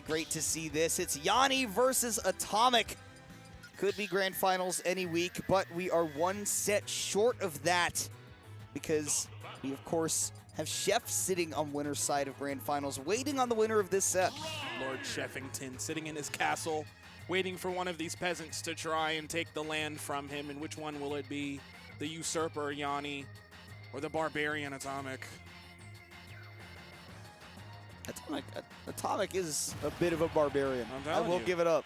great to see this. It's Yonni versus Atomic. Could be grand finals any week, but we are one set short of that because we, of course, have Chef sitting on winner's side of grand finals, waiting on the winner of this set. Lord Sheffington sitting in his castle, waiting for one of these peasants to try and take the land from him. And which one will it be? The usurper, Yonni, or the barbarian, Atomic? Atomic is a bit of a barbarian. I will give it up.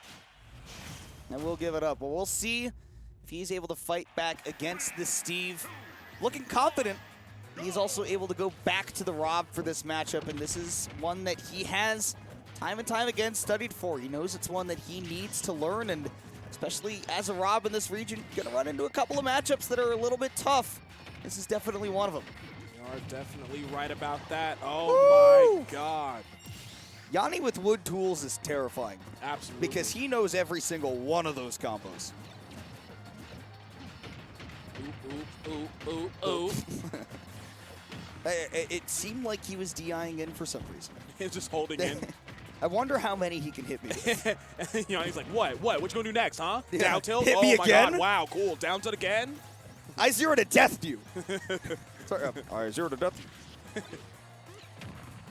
I will give it up. Well, we'll see if he's able to fight back against this Steve. Looking confident. He's also able to go back to the Rob for this matchup, and this is one that he has time and time again studied for. He knows it's one that he needs to learn, and especially as a Rob in this region, gonna run into a couple of matchups that are a little bit tough. This is definitely one of them. You are definitely right about that. Oh Woo! my God. Yonni with wood tools is terrifying. Absolutely. Because he knows every single one of those combos. Ooh, ooh, ooh, ooh, ooh. It seemed like he was DIing in for some reason. He's just holding in. I wonder how many he can hit me with. You know, he's like, what? What you gonna do next, huh? Yeah. Down tilt? Hit Oh me my again? God, wow, cool. Down tilt again? I 0 to death you. Sorry, I 0 to death you.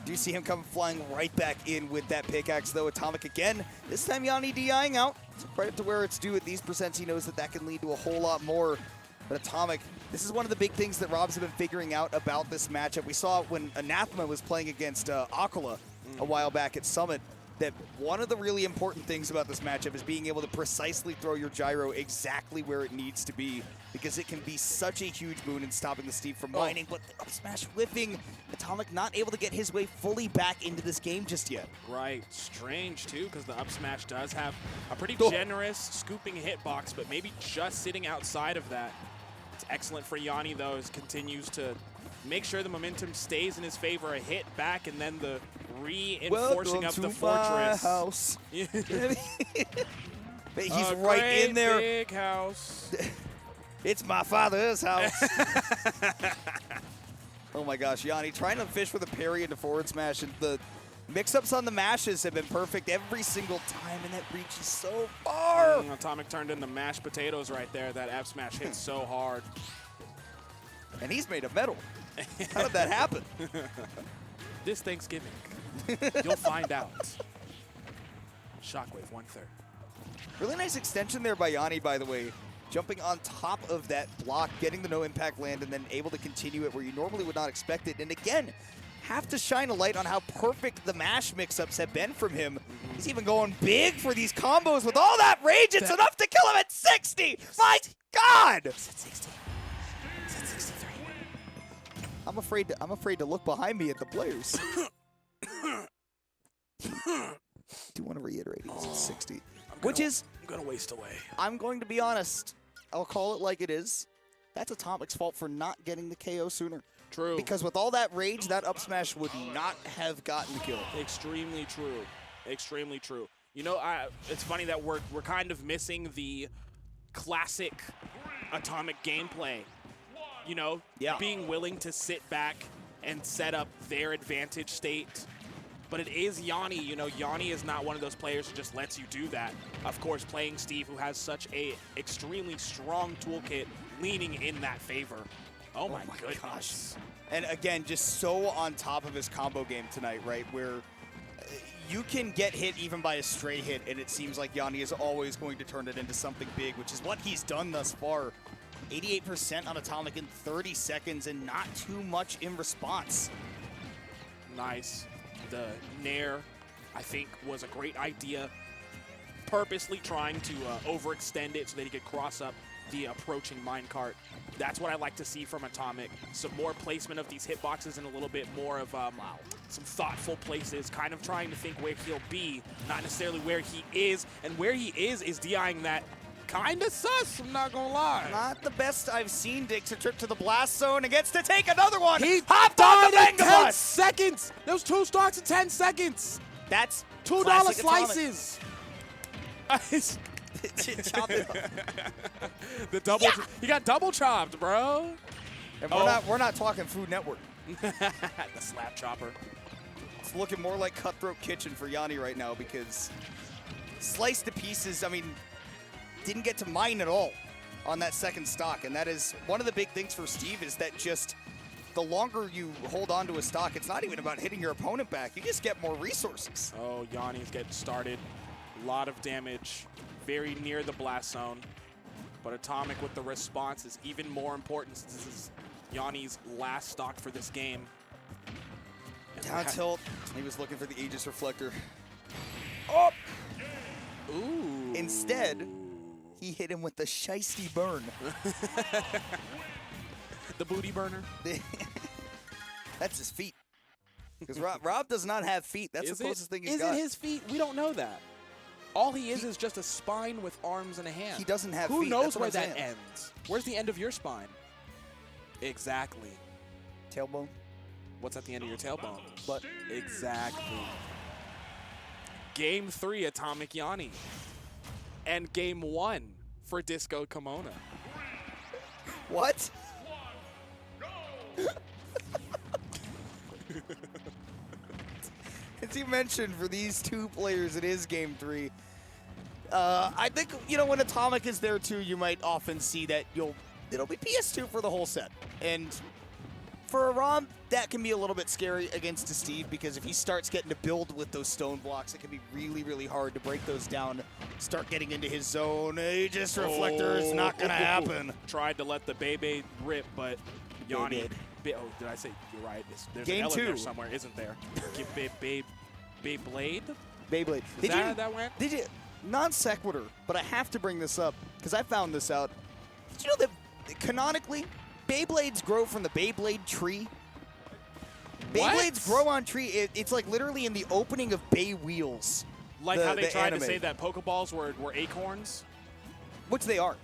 Do you see him come flying right back in with that pickaxe, though? Atomic again. This time Yonni DIing out. So credit to where it's due at these percents. He knows that that can lead to a whole lot more. But Atomic, this is one of the big things that Robs have been figuring out about this matchup. We saw when Anathema was playing against Aquila a while back at Summit, that one of the really important things about this matchup is being able to precisely throw your gyro exactly where it needs to be, because it can be such a huge boon in stopping the Steve from mining, but the up smash whiffing, Atomic not able to get his way fully back into this game just yet. Right, strange too, because the up smash does have a pretty generous scooping hitbox, but maybe just sitting outside of that. It's excellent for Yonni though, as continues to make sure the momentum stays in his favor, a hit back, and then the reinforcing of the fortress. House. He's a right in there. Big house. It's my father's house. Oh my gosh, Yonni trying to fish with a parry into forward smash, and the mix-ups on the mashes have been perfect every single time, and that reaches so far. Atomic turned into mashed potatoes right there. That F smash hit so hard. And he's made of metal. How did that happen? This Thanksgiving, you'll find out. Shockwave 1/3. Really nice extension there by Yonni, by the way. Jumping on top of that block, getting the no impact land, and then able to continue it where you normally would not expect it. And again, have to shine a light on how perfect the mash mix-ups have been from him. He's even going big for these combos with all that rage. It's enough to kill him at 60. My God! It's at 60. It's at 63. I'm afraid to look behind me at the players. Do want to reiterate he's at 60. I'm gonna waste away. I'm going to be honest. I'll call it like it is. That's Atomic's fault for not getting the KO sooner. True. Because with all that rage, that up smash would not have gotten the kill. Extremely true. Extremely true. You know, it's funny that we're kind of missing the classic Atomic gameplay. You know, being willing to sit back and set up their advantage state. But it is Yonni. You know, Yonni is not one of those players who just lets you do that. Of course, playing Steve, who has such a extremely strong toolkit, leaning in that favor. Oh my gosh. And again, just so on top of his combo game tonight, right, where you can get hit even by a stray hit, and it seems like Yonni is always going to turn it into something big, which is what he's done thus far. 88% on Atomic in 30 seconds, and not too much in response. Nice. The Nair, I think, was a great idea. Purposely trying to overextend it so that he could cross up the approaching minecart. That's what I like to see from Atomic. Some more placement of these hitboxes and a little bit more of some thoughtful places, kind of trying to think where he'll be, not necessarily where he is. And where he is DIing that kind of sus, I'm not gonna lie. Not the best I've seen. Takes a trip to the blast zone and gets to take another one. He hopped on the died in 10 Mangabus. seconds. Those 2 stocks in 10 seconds. That's $2 classic slices. The double, he got double chopped, bro. And we're not talking Food Network. The slap chopper. It's looking more like Cutthroat Kitchen for Yonni right now because sliced to pieces, I mean, didn't get to mine at all on that second stock. And that is one of the big things for Steve is that just the longer you hold on to a stock, it's not even about hitting your opponent back. You just get more resources. Oh, Yonni's getting started. A lot of damage, very near the blast zone. But Atomic with the response is even more important since this is Yonni's last stock for this game. Down tilt. He was looking for the Aegis Reflector. Oh! Ooh. Instead, he hit him with the Shiesty Burn. The booty burner? That's his feet. Because Rob does not have feet. That's the closest thing he's got. Is it his feet? We don't know that. All he is just a spine with arms and a hand. He doesn't have feet. Who knows where that ends? Where's the end of your spine? Exactly. Tailbone? What's at the end of your tailbone? But exactly. Game 3, Atomic Yonni. And Game 1 for Disco Kimona. What? As you mentioned, for these two players, it is Game 3. I think, you know, when Atomic is there too, you might often see that it'll be PS2 for the whole set. And for Aram, that can be a little bit scary against a Steve because if he starts getting to build with those stone blocks, it can be really, really hard to break those down, start getting into his zone. Aegis Reflector is not going to happen. Tried to let the Beyblade rip, but Yonni. Did I say you're right? There's Game an L in 2 there somewhere, isn't there? Give Beyblade. Beyblade. Is that how that went? Did you? Non sequitur, but I have to bring this up because I found this out. Did you know that canonically, Beyblades grow from the Beyblade tree? What? Beyblades grow on tree. It's like literally in the opening of Bay Wheels. Like how they tried to say that Pokeballs were acorns? Which they are.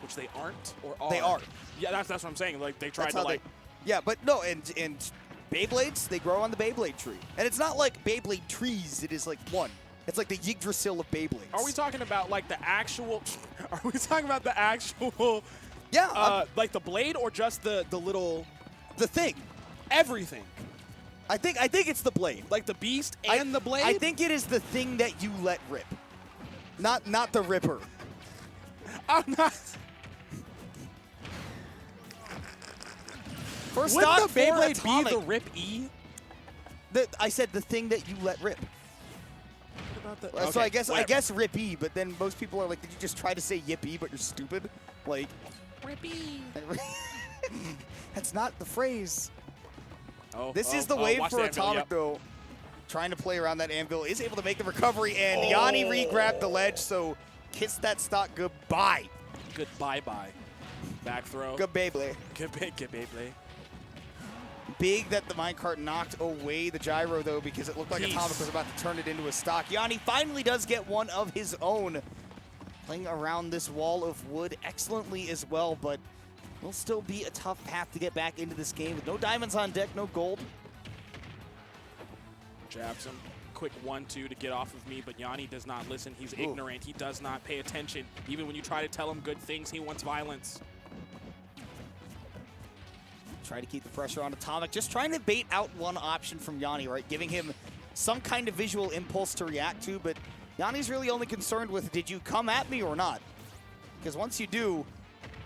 Which they aren't or are? They are. Yeah, that's what I'm saying. Like they tried to like. Yeah, but no, and Beyblades, they grow on the Beyblade tree. And it's not like Beyblade trees, it is like one. It's like the Yggdrasil of Beyblades. Are we talking about like the actual, are we talking about the actual, yeah, like the blade or just the little? The thing. Everything. I think it's the blade. Like the beast and the blade? I think it is the thing that you let rip. Not the ripper. I'm not. First Wouldn't stock the Beyblade Atomic, be the Rip E? I said the thing that you let rip. What about the, So okay, I guess Rip E, but then most people are like, did you just try to say Yippee, but you're stupid? Like, Rip E. That's not the phrase. Oh, This is the wave watch for the anvil, Atomic, yep. though. Trying to play around that anvil, is able to make the recovery, and Yonni re-grabbed the ledge, so kiss that stock goodbye. Good bye-bye. Back throw. Good Beyblade. Good Beyblade. Big that the minecart knocked away the gyro, though, because it looked like Atomic was about to turn it into a stock. Yonni finally does get one of his own. Playing around this wall of wood excellently as well, but will still be a tough path to get back into this game. With no diamonds on deck, no gold. Jabs him. Quick 1-2 to get off of me, but Yonni does not listen. He's ignorant. He does not pay attention. Even when you try to tell him good things, he wants violence. Try to keep the pressure on Atomic. Just trying to bait out one option from Yonni, right? Giving him some kind of visual impulse to react to, but Yonni's really only concerned with, did you come at me or not? Because once you do,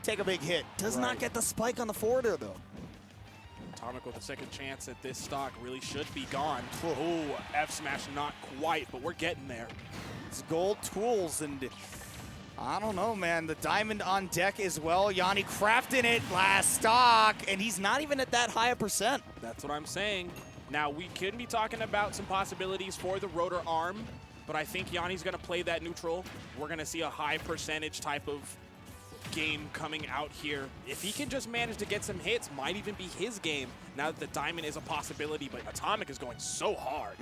take a big hit. Does not get the spike on the forwarder, though. Atomic with a second chance at this stock really should be gone. Oh, F smash not quite, but we're getting there. It's gold tools, and I don't know, man. The diamond on deck as well. Yonni crafting it last stock, and he's not even at that high a percent. That's what I'm saying. Now, we could be talking about some possibilities for the rotor arm, but I think Yonni's going to play that neutral. We're going to see a high percentage type of game coming out here. If he can just manage to get some hits, might even be his game now that the diamond is a possibility, but Atomic is going so hard.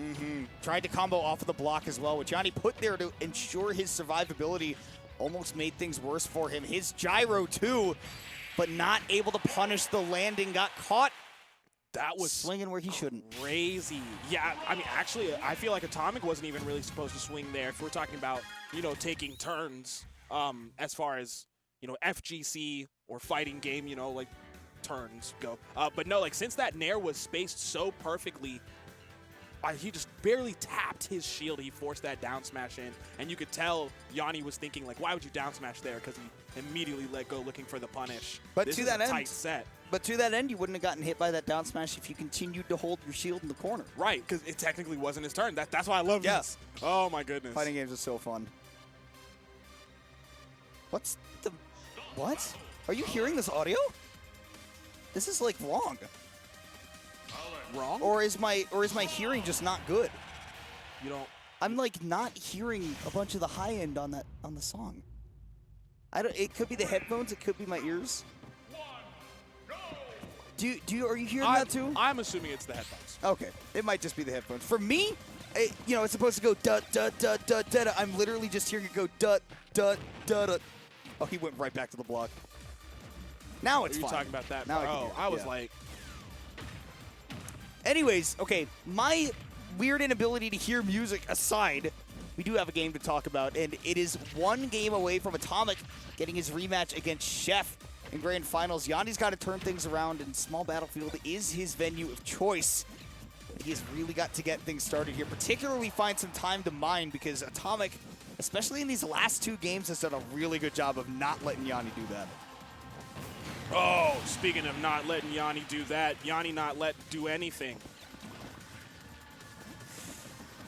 Tried to combo off of the block as well, which Yonni put there to ensure his survivability. Almost made things worse for him. His gyro too, but not able to punish the landing. Got caught. That was swinging where he shouldn't. Crazy. Yeah, I mean, actually, I feel like Atomic wasn't even really supposed to swing there. If we're talking about, you know, taking turns, as far as, you know, FGC or fighting game, you know, like turns go. But no, like since that nair was spaced so perfectly, he just barely tapped his shield. He forced that down smash in, and you could tell Yonni was thinking, like, why would you down smash there? Because he immediately let go looking for the punish. But this to is that a end, tight set. But to that end, you wouldn't have gotten hit by that down smash if you continued to hold your shield in the corner. Right, because it technically wasn't his turn. That's why I love this. Oh, my goodness. Fighting games are so fun. What's the... What? Are you hearing this audio? This is, like, wrong. Wrong? Or is my hearing just not good? You don't... I'm, like, not hearing a bunch of the high end on the song. It could be the headphones. It could be my ears. Are you hearing that too? I'm assuming it's the headphones. Okay, it might just be the headphones. For me, it's supposed to go da da da da da. I'm literally just hearing it go da da da da. Oh, he went right back to the block. Now it's fine. Are you talking about that? Now I was like. Anyways, okay, my weird inability to hear music aside, we do have a game to talk about, and it is one game away from Atomic getting his rematch against Chef in Grand Finals. Yonni's got to turn things around, and Small Battlefield is his venue of choice. He has really got to get things started here, particularly find some time to mine, because Atomic, especially in these last two games, has done a really good job of not letting Yonni do that. Oh, speaking of not letting Yonni do that, Yonni not let do anything.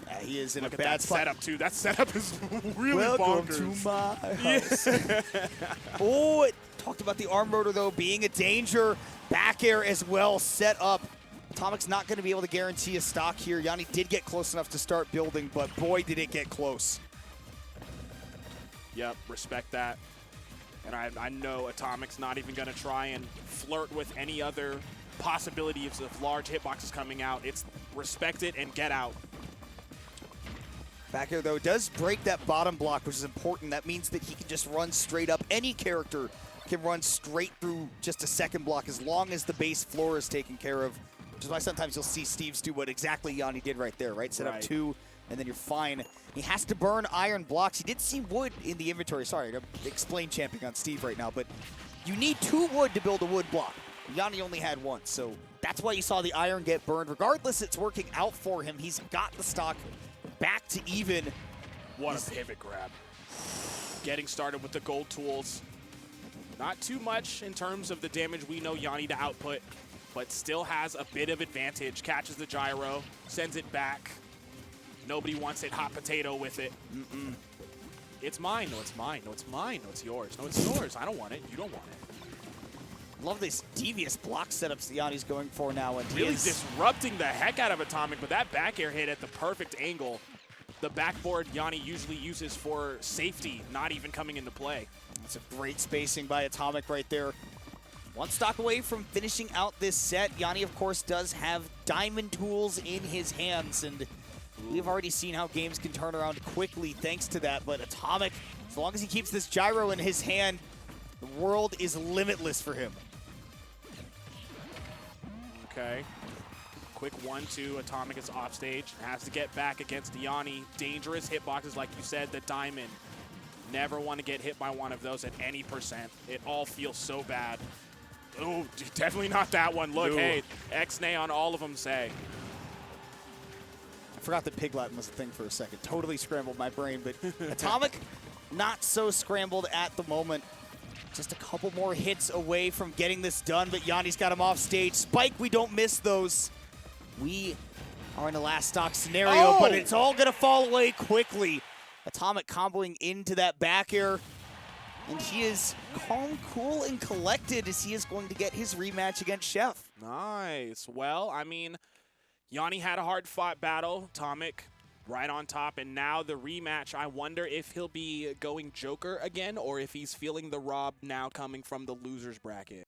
Yeah, he is in Look a at bad that spot. setup, too. That setup is really Welcome bonkers. to my house. Oh, it talked about the arm rotor, though, being a danger. Back air as well set up. Atomic's not going to be able to guarantee a stock here. Yonni did get close enough to start building, but boy, did it get close. Yep, respect that. And I know Atomic's not even going to try and flirt with any other possibilities of large hitboxes coming out. It's respect it and get out. Back air, though, does break that bottom block, which is important. That means that he can just run straight up. Any character can run straight through just a second block as long as the base floor is taken care of, which is why sometimes you'll see Steves do what exactly Yonni did right there, right? Set up two, and then you're fine. He has to burn iron blocks. He did see wood in the inventory. Sorry to explain champing on Steve right now, but you need 2 wood to build a wood block. Yonni only had 1, so that's why you saw the iron get burned. Regardless, it's working out for him. He's got the stock back to even. What a pivot grab. Getting started with the gold tools. Not too much in terms of the damage we know Yonni to output, but still has a bit of advantage. Catches the gyro, sends it back. Nobody wants it hot potato with it. It's mine. No, it's mine. No, it's mine. No, it's yours. No, it's yours. I don't want it. You don't want it. Love these devious block setups that Yonni's going for now. And really disrupting the heck out of Atomic, but that back air hit at the perfect angle. The backboard Yonni usually uses for safety, not even coming into play. That's a great spacing by Atomic right there. One stock away from finishing out this set. Yonni, of course, does have diamond tools in his hands, and we've already seen how games can turn around quickly thanks to that. But Atomic, as long as he keeps this gyro in his hand, the world is limitless for him. Okay. Quick 1-2. Atomic is off stage. Has to get back against Yonni. Dangerous hitboxes, like you said, the diamond. Never want to get hit by one of those at any percent. It all feels so bad. Oh, definitely not that one. Look, hey, X-Nay on all of them say. I forgot that Pig Latin was a thing for a second. Totally scrambled my brain, but Atomic, not so scrambled at the moment. Just a couple more hits away from getting this done, but Yonni's got him off stage. Spike, we don't miss those. We are in a last stock scenario, but it's all going to fall away quickly. Atomic comboing into that back air, and he is calm, cool, and collected as he is going to get his rematch against Chef. Nice. Well, I mean, Yonni had a hard-fought battle. Atomic right on top, and now the rematch. I wonder if he'll be going Joker again or if he's feeling the rob now coming from the loser's bracket.